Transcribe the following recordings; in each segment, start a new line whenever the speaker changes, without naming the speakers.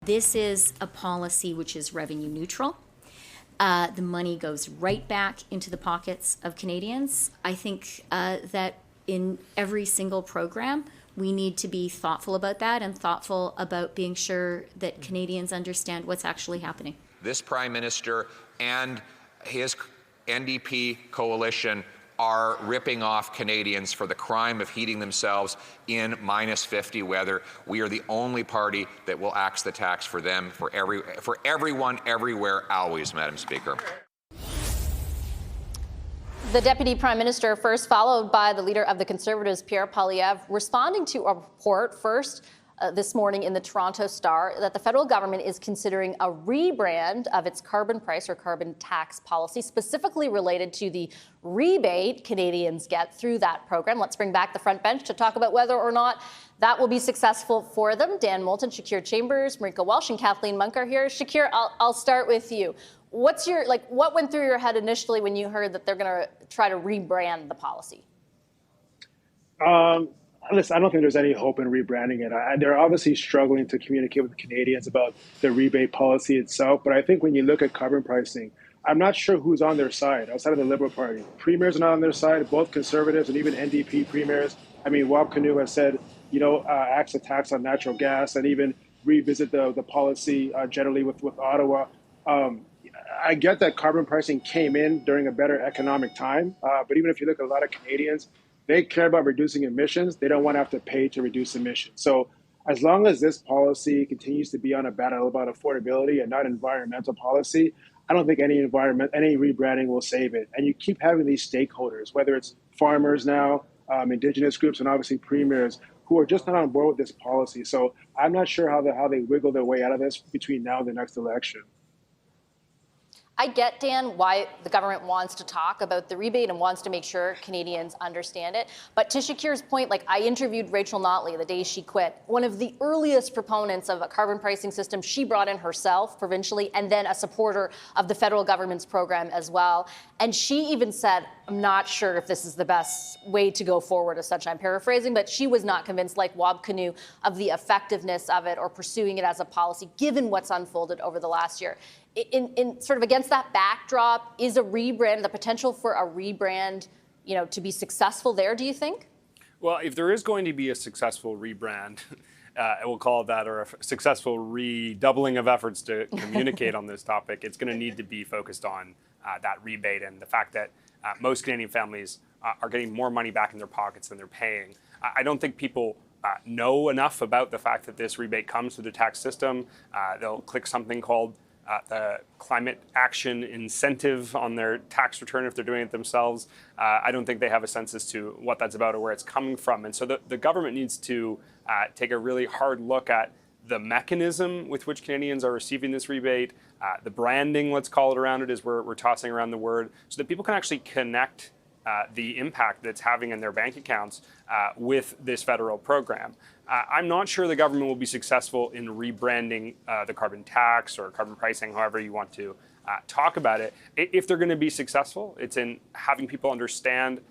This is a policy which is revenue neutral. The money goes right back into the pockets of Canadians. I think that in every single program, we need to be thoughtful about that and thoughtful about being sure that Canadians understand what's actually happening.
This Prime Minister and his NDP coalition are ripping off Canadians for the crime of heating themselves in -50 weather. We are the only party that will axe the tax for them, for everyone, everywhere, always, Madam Speaker.
The Deputy Prime Minister first, followed by the leader of the Conservatives, Pierre Poilievre, responding to a report first this morning in the Toronto Star that the federal government is considering a rebrand of its carbon price or carbon tax policy, specifically related to the rebate Canadians get through that program. Let's bring back the front bench to talk about whether or not that will be successful for them. Dan Moulton, Shakir Chambers, Marika Walsh, and Kathleen Monk are here. Shakir, I'll start with you. What went through your head initially when you heard that they're going to try to rebrand the policy?
Listen, I don't think there's any hope in rebranding it. They're obviously struggling to communicate with Canadians about the rebate policy itself. But I think when you look at carbon pricing, I'm not sure who's on their side outside of the Liberal Party. Premiers are not on their side, both Conservatives and even NDP premiers. I mean, Wab Kinew has said, axe a tax on natural gas and even revisit the policy generally with Ottawa. I get that carbon pricing came in during a better economic time. But even if you look at a lot of Canadians, they care about reducing emissions. They don't want to have to pay to reduce emissions. So as long as this policy continues to be on a battle about affordability and not environmental policy, I don't think any rebranding will save it. And you keep having these stakeholders, whether it's farmers now, Indigenous groups, and obviously premiers, who are just not on board with this policy. So I'm not sure how they wiggle their way out of this between now and the next election.
I get, Dan, why the government wants to talk about the rebate and wants to make sure Canadians understand it. But to Shakir's point, I interviewed Rachel Notley the day she quit, one of the earliest proponents of a carbon pricing system she brought in herself provincially, and then a supporter of the federal government's program as well. And she even said, I'm not sure if this is the best way to go forward as such. I'm paraphrasing, but she was not convinced, like Wab Kinew, of the effectiveness of it or pursuing it as a policy, given what's unfolded over the last year. In sort of against that backdrop, is a rebrand, the potential for a rebrand, to be successful there, do you think?
Well, if there is going to be a successful rebrand, we'll call it that, or a successful redoubling of efforts to communicate on this topic, it's going to need to be focused on that rebate and the fact that most Canadian families are getting more money back in their pockets than they're paying. I don't think people know enough about the fact that this rebate comes through the tax system. They'll click something called the climate action incentive on their tax return if they're doing it themselves. I don't think they have a sense as to what that's about or where it's coming from. And so the government needs to take a really hard look at the mechanism with which Canadians are receiving this rebate, the branding, let's call it, around it, as we're tossing around the word, so that people can actually connect the impact that's having in their bank accounts with this federal program. I'm not sure the government will be successful in rebranding the carbon tax or carbon pricing, however you want to talk about it. If they're going to be successful, it's in having people understand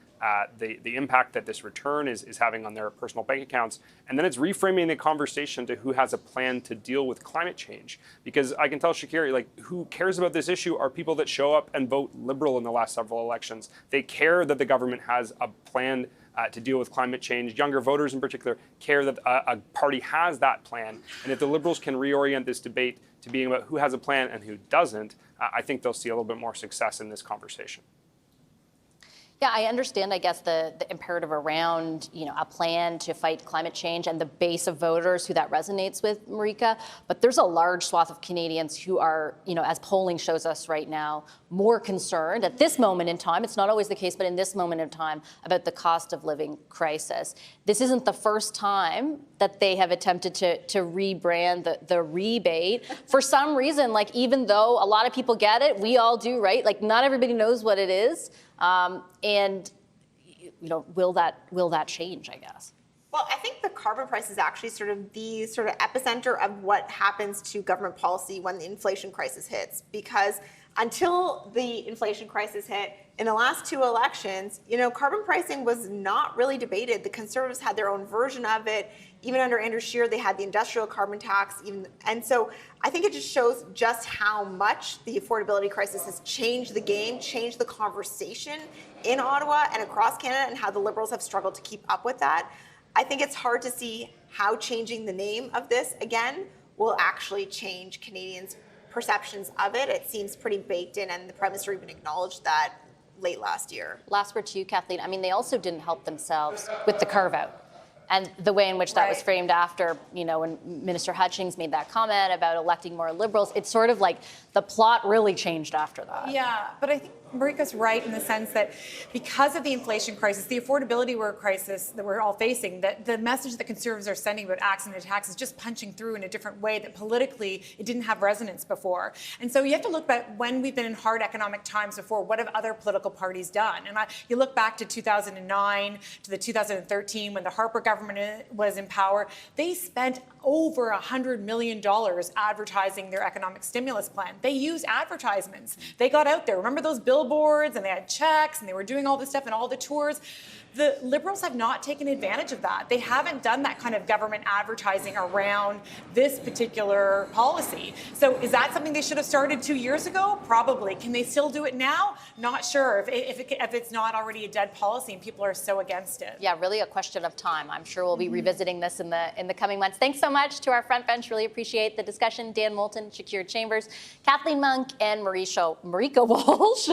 the impact that this return is having on their personal bank accounts. And then it's reframing the conversation to who has a plan to deal with climate change. Because I can tell Shakir, who cares about this issue are people that show up and vote Liberal in the last several elections. They care that the government has a plan to deal with climate change. Younger voters in particular care that a party has that plan. And if the Liberals can reorient this debate to being about who has a plan and who doesn't, I think they'll see a little bit more success in this conversation.
Yeah, I understand, I guess, the imperative around, a plan to fight climate change and the base of voters who that resonates with, Marika. But there's a large swath of Canadians who are, as polling shows us right now, more concerned at this moment in time. It's not always the case, but in this moment in time, about the cost of living crisis. This isn't the first time that they have attempted to rebrand the rebate. For some reason, even though a lot of people get it, we all do, right? Not everybody knows what it is. And will that change, I guess?
Well, I think the carbon price is actually sort of the epicenter of what happens to government policy when the inflation crisis hits. Because until the inflation crisis hit, in the last 2 elections, carbon pricing was not really debated. The Conservatives had their own version of it. Even under Andrew Scheer, they had the industrial carbon tax. And so I think it just shows just how much the affordability crisis has changed the game, changed the conversation in Ottawa and across Canada, and how the Liberals have struggled to keep up with that. I think it's hard to see how changing the name of this again will actually change Canadians' perceptions of it. It seems pretty baked in, and the Prime Minister even acknowledged that late last year.
Last word to you, Kathleen. I mean, they also didn't help themselves with the carve-out. And the way in which that was framed after, when Minister Hutchings made that comment about electing more Liberals, it's sort of like the plot really changed after that.
Yeah, but I think Marika's right in the sense that because of the inflation crisis, the affordability crisis that we're all facing, that the message that Conservatives are sending about axing the tax is just punching through in a different way that politically it didn't have resonance before. And so you have to look back when we've been in hard economic times before, what have other political parties done? And you look back to 2009 to the 2013 when the Harper government was in power, they spent over $100 million advertising their economic stimulus plan. They used advertisements. They got out there. Remember those billboards, and they had checks, and they were doing all this stuff and all the tours. The Liberals have not taken advantage of that. They haven't done that kind of government advertising around this particular policy. So is that something they should have started 2 years ago? Probably. Can they still do it now? Not sure, if it's not already a dead policy and people are so against it.
Yeah, really a question of time. I'm sure we'll be revisiting this in the coming months. Thanks so much to our front bench. Really appreciate the discussion. Dan Moulton, Shakir Chambers, Kathleen Monk, and Marika Walsh.